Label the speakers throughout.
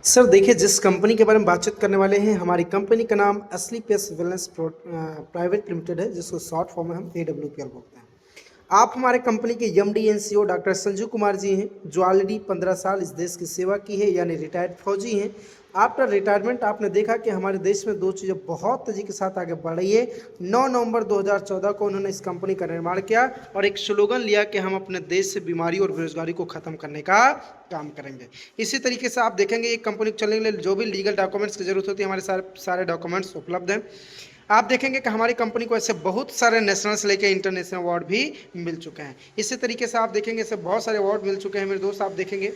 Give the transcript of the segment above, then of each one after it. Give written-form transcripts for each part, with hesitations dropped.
Speaker 1: Sir देखिए, जिस company के बारे में बातचीत करने वाले हैं, हमारी कंपनी का नाम असली पेस वेलनेस प्राइवेट लिमिटेड है, जिसको शॉर्ट फॉर्म में हम AWPL बोलते हैं। आप हमारे कंपनी के MD and CEO doctor Sanju Kumar ji हैं, जो ऑलरेडी 15 साल इस देश की सेवा की है, यानी रिटायर्ड फौजी हैं। आफ्टर रिटायरमेंट आपने देखा कि हमारे देश में दो चीज़ें बहुत तेज़ी के साथ आगे बढ़ रही है। 9 नवंबर 2014 को उन्होंने इस कंपनी का निर्माण किया और एक स्लोगन लिया कि हम अपने देश से बीमारी और बेरोजगारी को ख़त्म करने का काम करेंगे। इसी तरीके से आप देखेंगे, एक कंपनी को चलने के लिए जो भी लीगल डॉक्यूमेंट्स की जरूरत होती है, हमारे सारे डॉक्यूमेंट्स उपलब्ध हैं। आप देखेंगे कि हमारी कंपनी को ऐसे बहुत सारे नेशनल से लेकर इंटरनेशनल अवार्ड भी मिल चुके हैं। इसी तरीके से आप देखेंगे ऐसे बहुत सारे अवार्ड मिल चुके हैं मेरे दोस्त। आप देखेंगे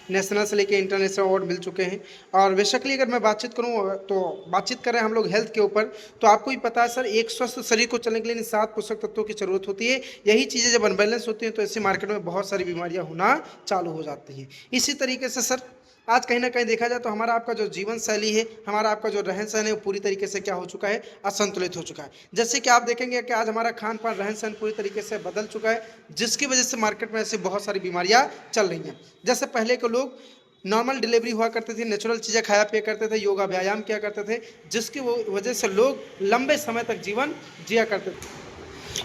Speaker 1: नेशनल से लेकर इंटरनेशनल अवार्ड मिल चुके हैं। और बेसिकली अगर मैं बातचीत करूं तो बातचीत कर रहे हैं हम लोग हेल्थ के ऊपर। तो आपको भी पता है सर, एक स्वस्थ शरीर को चलने के लिए इन 7 पोषक तत्वों की जरूरत होती है। यही चीज़ें जब अनबैलेंस होती हैं तो ऐसे मार्केट में बहुत सारी बीमारियां होना चालू हो जाती हैं। इसी तरीके से सर, आज कहीं ना कहीं देखा जाए तो हमारा आपका जो जीवन शैली है, हमारा आपका जो रहन सहन है, वो पूरी तरीके से क्या हो चुका है, असंतुलित हो चुका है। जैसे कि आप देखेंगे कि आज हमारा खान पान रहन सहन पूरी तरीके से बदल चुका है, जिसकी वजह से मार्केट में ऐसी बहुत सारी बीमारियां चल रही हैं। जैसे पहले के लोग नॉर्मल डिलीवरी हुआ करते थे, नेचुरल चीज़ें खाया पिया करते थे, योगा व्यायाम किया करते थे, जिसकी वजह से लोग लंबे समय तक जीवन जिया करते थे।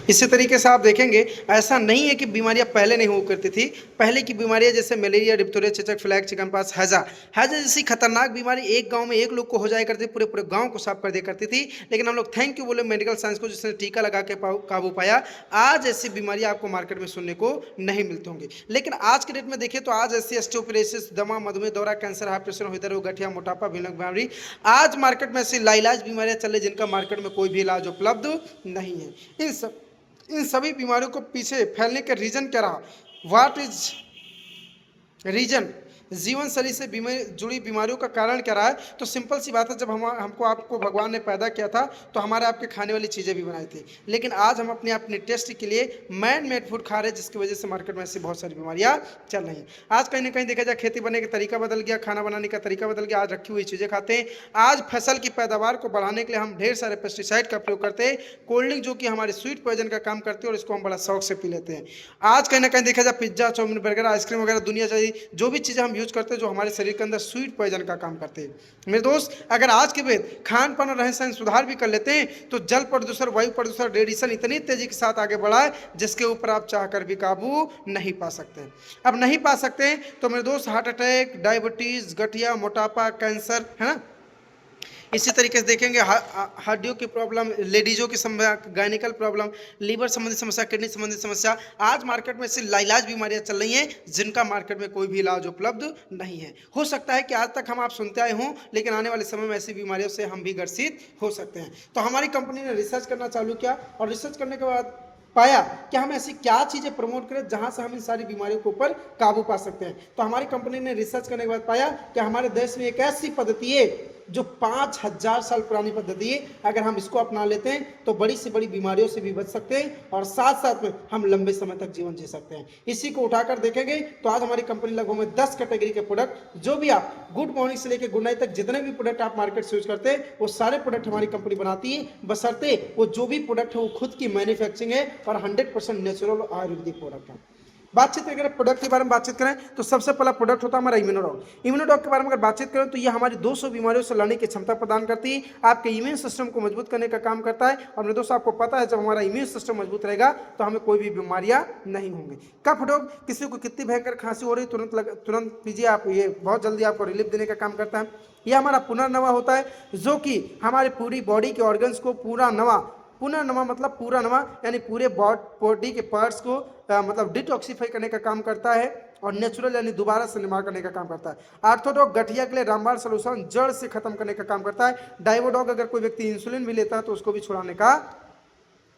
Speaker 1: इसी तरीके से आप देखेंगे, ऐसा नहीं है कि बीमारियां पहले नहीं हुआ करती थी। पहले की बीमारियां जैसे मलेरिया, डिप्थीरिया, चेचक, फ्लैग, चिकनपॉक्स, हैजा जैसी खतरनाक बीमारी एक गांव में एक लोग को हो जाया करती, पूरे पूरे गांव को साफ कर दिया करती थी। लेकिन हम लोग थैंक यू बोले मेडिकल साइंस को, जिसने टीका लगा के काबू पाया। आज ऐसी बीमारियां आपको मार्केट में सुनने को नहीं मिलती होंगी। लेकिन आज के डेट में देखिए तो आज ऐसी ऑस्टियोपोरोसिस, दमा, मधुमेह, दौरा, कैंसर, हाई प्रेशर, हृदय रोग, गठिया, मोटापा, भीलक बीमारी, आज मार्केट में ऐसी लाइलाज बीमारियां चल रही जिनका मार्केट में कोई भी इलाज उपलब्ध नहीं है। इन सभी बीमारियों को पीछे फैलने का रीजन क्या रहा? What is reason? जीवन शैली से जुड़ी बीमारियों का कारण क्या रहा है? तो सिंपल सी बात है, जब हमको आपको भगवान ने पैदा किया था तो हमारे आपके खाने वाली चीज़ें भी बनाई थी। लेकिन आज हम अपने टेस्ट के लिए मैन मेड फूड खा रहे हैं, जिसकी वजह से मार्केट में ऐसी बहुत सारी बीमारियां चल रही हैं। आज कहीं ना कहीं देखा जाए, खेती बनने का तरीका बदल गया, खाना बनाने का तरीका बदल गया। आज रखी हुई चीज़ें खाते हैं। आज फसल की पैदावार को बढ़ाने के लिए हम ढेर सारे पेस्टिसाइड का प्रयोग करते हैं। कोल्ड ड्रिंक जो कि हमारे स्वीट पॉइजन का काम करती है और इसको हम बड़ा शौक से पी लेते हैं। आज कहीं ना कहीं देखा जाए, पिज्जा, चाउमीन, बर्गर, आइसक्रीम वगैरह दुनिया चाहिए, जो भी चीज़ें हम यूज करते हैं, जो हमारे शरीर के अंदर स्वीट पॉइजन का काम करते हैं। मेरे दोस्त, अगर आज के बाद खान पान और रहन सहन सुधार भी कर लेते हैं तो जल प्रदूषण, वायु प्रदूषण, रेडिएशन इतनी तेजी के साथ आगे बढ़ा है, जिसके ऊपर आप चाहकर भी काबू नहीं पा सकते। अब नहीं पा सकते तो मेरे दोस्त, हार्ट अटैक, डायबिटीज, गठिया, मोटापा, कैंसर, है ना। इसी तरीके से देखेंगे हड्डियों की प्रॉब्लम, लेडीजों की समस्या, गायनिकल प्रॉब्लम, लीवर संबंधी समस्या, किडनी संबंधी समस्या, आज मार्केट में ऐसी लाइलाज बीमारियां चल रही हैं जिनका मार्केट में कोई भी इलाज उपलब्ध नहीं है। हो सकता है कि आज तक हम आप सुनते आए हों, लेकिन आने वाले समय में ऐसी बीमारियों से हम भी ग्रसित हो सकते हैं। तो हमारी कंपनी ने रिसर्च करना चालू किया और रिसर्च करने के बाद पाया कि हम ऐसी क्या चीज़ें प्रमोट करें जहां से हम इन सारी बीमारियों के ऊपर काबू पा सकते हैं। तो हमारी कंपनी ने रिसर्च करने के बाद पाया कि हमारे देश में एक ऐसी पद्धति है जो 5000 साल पुरानी पद्धति है। अगर हम इसको अपना लेते हैं तो बड़ी से बड़ी बीमारियों से भी बच सकते हैं और साथ साथ में हम लंबे समय तक जीवन जी सकते हैं। इसी को उठाकर देखेंगे तो आज हमारी कंपनी लगभग में 10 कैटेगरी के प्रोडक्ट, जो भी आप गुड मॉर्निंग से लेकर गुड नाइट तक जितने भी प्रोडक्ट आप मार्केट से यूज करते हैं, वो सारे प्रोडक्ट हमारी कंपनी बनाती है, बशर्ते वो जो भी प्रोडक्ट है वो खुद की मैन्युफैक्चरिंग है और 100% नेचुरल आयुर्वेदिक प्रोडक्ट है। बातचीत अगर प्रोडक्ट के बारे में बातचीत करें तो सबसे पहला प्रोडक्ट होता है हमारा इम्यूनोडॉग। इम्यूनोडॉग के बारे में अगर बातचीत करें तो ये हमारी 200 बीमारियों से लड़ने की क्षमता प्रदान करती है, आपके इम्यून सिस्टम को मजबूत करने का काम करता है। और मेरे दोस्तों, आपको पता है जब हमारा इम्यून सिस्टम मजबूत रहेगा तो हमें कोई भी बीमारियां नहीं होंगी। कफ डॉग, किसी को कितनी भयंकर खांसी हो रही तुरंत पीजिए आप, ये बहुत जल्दी आपको रिलीफ देने का काम करता है। यह हमारा पुनर्नवा होता है, जो कि हमारे पूरी बॉडी के ऑर्गन्स को पुनर्नवा मतलब पूरा नवा, यानी पूरे बॉडी के पार्ट्स को मतलब डिटॉक्सीफाई करने का काम करता है और नेचुरल यानी दोबारा से निर्माण करने का काम करता है। आर्थोडॉग गठिया के लिए रामबाण सॉल्यूशन, जड़ से खत्म करने का काम करता है। डाइवोडॉग, अगर कोई व्यक्ति इंसुलिन भी लेता है तो उसको भी छुड़ाने का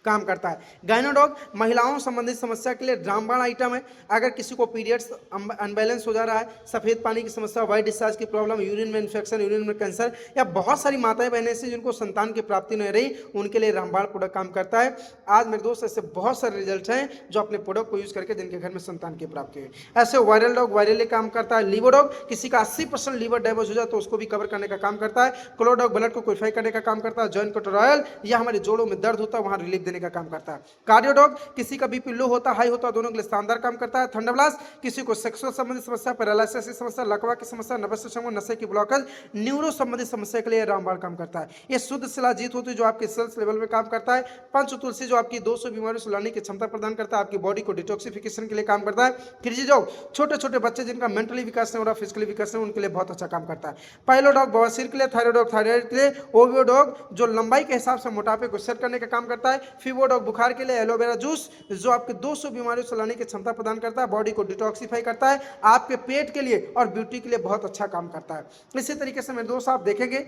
Speaker 1: काम करता है। गायनोडॉग महिलाओं संबंधित समस्या के लिए रामबाण आइटम है। अगर किसी को पीरियड्स अनबैलेंस हो जा रहा है, सफ़ेद पानी की समस्या, वाइट डिस्चार्ज की प्रॉब्लम, यूरिन में इन्फेक्शन, यूरिन में कैंसर, या बहुत सारी माताएं बहनें से जिनको संतान की प्राप्ति नहीं रही, उनके लिए रामबाण प्रोडक्ट काम करता है। आज मेरे दोस्त, ऐसे बहुत सारे रिजल्ट हैं जो अपने प्रोडक्ट को यूज करके जिनके घर में संतान की प्राप्ति हुई। ऐसे वायरल डॉग वायरली काम करता है। लीवोडॉग, किसी का 80% लीवर डैमेज हो जाए तो उसको भी कवर करने का काम करता है। क्लोडॉग ब्लड को प्योरीफाई करने का काम करता है। जॉइंट कटर ऑयल, यह हमारे जोड़ों में दर्द होता है वहाँ रिलीफ देने का काम करता है। कार्डियो डॉग किसी का बीपी लो होता हाई होता दोनों के लिए शानदार काम करता है। थंडरब्लास्ट किसी को सेक्सुअल संबंधित समस्या, पैरालिसिस की समस्या, लकवा की समस्या, नर्वस सिस्टम नशे की ब्लॉकेज, न्यूरो संबंधित समस्या के लिए रामबाण काम करता है। ये शुद्ध शिलाजीत होती है जो आपके सेल्स लेवल में काम करता है। पंच तुलसी जो आपकी 200 बीमारियों से लड़ने की क्षमता प्रदान करता है, आपकी बॉडी को डिटॉक्सिफिकेशन के लिए काम करता है। क्रेजी डॉग छोटे छोटे बच्चे जिनका मेंटली विकास नहीं हो रहा, फिजिकली विकास नहीं, उनके लिए बहुत अच्छा काम करता है। पाइलो डॉग बवासीर के लिए, थायराइड डॉग थायराइड के लिए, ओवियो डॉग जो लंबाई के हिसाब से मोटापे को सेट करने का काम करता है। फीवर डॉग बुखार के लिए, एलोवेरा जूस जो आपके 200 बीमारियों से लड़ने की क्षमता प्रदान करता है, बॉडी को डिटॉक्सिफाई करता है, आपके पेट के लिए और ब्यूटी के लिए बहुत अच्छा काम करता है। इसी तरीके से मेरे दोस्त आप देखेंगे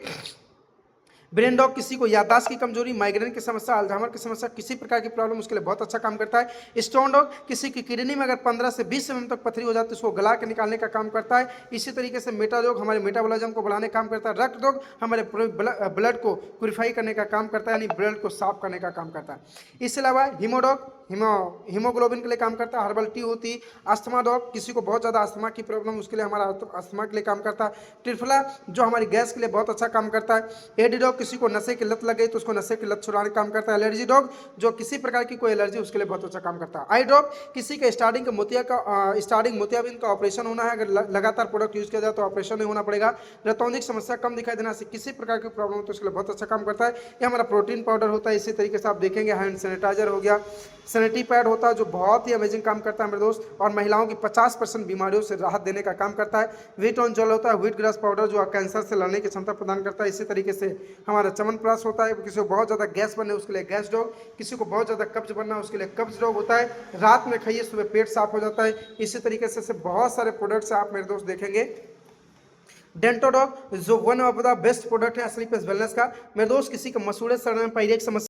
Speaker 1: ब्रेन डॉग किसी को याददाश्त की कमजोरी, माइग्रेन की समस्या, अल्जाइमर की समस्या, किसी प्रकार की प्रॉब्लम उसके लिए बहुत अच्छा काम करता है। स्टोन डॉग किसी की किडनी में अगर 15 से 20 mm तक पथरी हो जाती है उसको गला के निकालने का काम करता है। इसी तरीके से मेटा डॉग हमारे मेटाबॉलिज्म को बढ़ाने का काम करता है। रक्त डॉग हमारे ब्लड को प्योरीफाई करने का काम करता है, यानी ब्लड को साफ करने का काम करता है। इसके अलावा हीमोडॉग हीमोग्लोबिन के लिए काम करता है। हर्बल टी होती है। अस्थमा डॉग किसी को बहुत ज़्यादा अस्थमा की प्रॉब्लम उसके लिए हमारा अस्थमा के लिए काम करता है। ट्रिफला जो हमारी गैस के लिए बहुत अच्छा काम करता है। एडी डॉग किसी को नशे की लत लग गई तो उसको नशे की लत छुड़ाने का काम करता है। एलर्जी डॉग जो किसी प्रकार की कोई एलर्जी उसके लिए बहुत अच्छा काम करता है। आई ड्रॉप किसी के स्टार्टिंग मोतियाबिंद का ऑपरेशन होना है, अगर लगातार प्रोडक्ट यूज किया जाए तो ऑपरेशन नहीं होना पड़ेगा। रतौंधिक समस्या कम दिखाई देना से किसी प्रकार की प्रॉब्लम हो तो उसके लिए बहुत अच्छा काम करता है। ये हमारा प्रोटीन पाउडर होता है। इसी तरीके से आप देखेंगे हैंड सैनिटाइजर हो गया, सैनिटरी पैड होता है जो बहुत ही अमेजिंग काम करता है मेरे दोस्त, और महिलाओं की 50% बीमारियों से राहत देने का काम करता है। व्हीट ऑन जेल होता है, व्हीट ग्रास पाउडर जो कैंसर से लड़ने की क्षमता प्रदान करता है। इसी तरीके से हमारा च्यवनप्राश होता है, किसी को बहुत ज़्यादा गैस बनने उसके लिए गैस डॉग, किसी को बहुत ज़्यादा कब्ज बनना उसके लिए कब्ज डॉग होता है। रात में खाइए सुबह पेट साफ हो जाता है। इसी तरीके से बहुत सारे प्रोडक्ट्स आप मेरे दोस्त देखेंगे। डेंटोडॉग जो one of the best product है असली पेस वेलनेस का। मेरे दोस्त किसी का मसूड़े सड़ने में पायरिया की समस्या